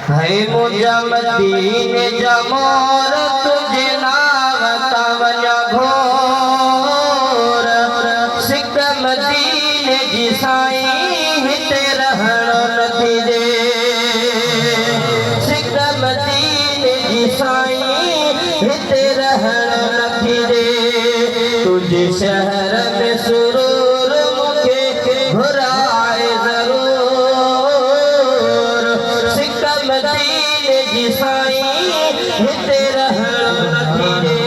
है मुझा मदीने जमोर तुझे नावता वञा घोर सिक मदीने जी साईं हिते रहणो नथी ॾे सिक मदीने जी साईं हिते रहणो नथी ॾे तुझे शहर में सुरूर मूंखे घुराए ज़रूर सिक मदीने जी साईं हिते रहणो नथी ॾे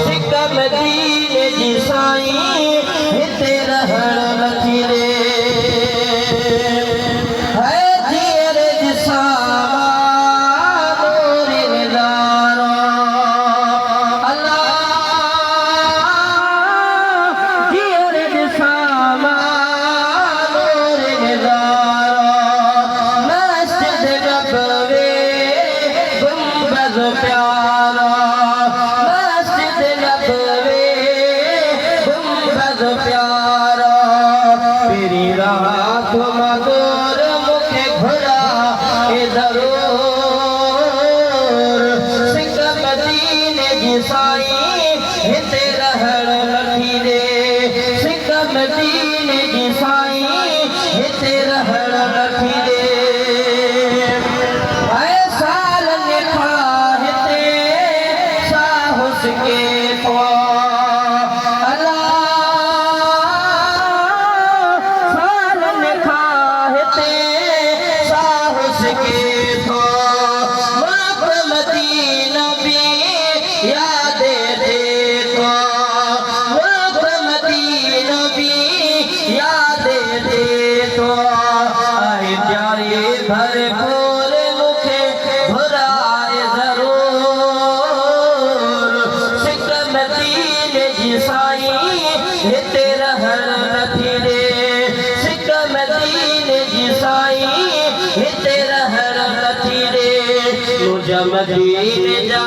सिक मदीने जी साईं हिते रहणो नथी ॾे है जीअर जिसां नूर निज़ारो अल्लाह जीअर जिसां नूर निज़ारो मस्जिद नबवी गुंबद प्यारा मस्जिद नबवी गुंबद प्यारा तेरी रात मधुर मुखे घुराए ज़रूर सिक मदीने जी साईं हिते रहणो नथी ॾे सिक मदीने जी साईं हिते रहणो नथी ॾे सालनि खां हिते साहु सिके थो सालनि खां हिते साहु सिके थो मुल्क मदीनो बि याद ॾे थो मुल्क मदीनो बि याद ॾे थो आहे प्यारे भरपूर मूंखे घुराए ज़रूर सिक मदीने जी साईं हिते रहणो नथी ॾे सिक मदीने जी साईं हिते रहणो नथी ॾे मुंहिंजा मदीने जा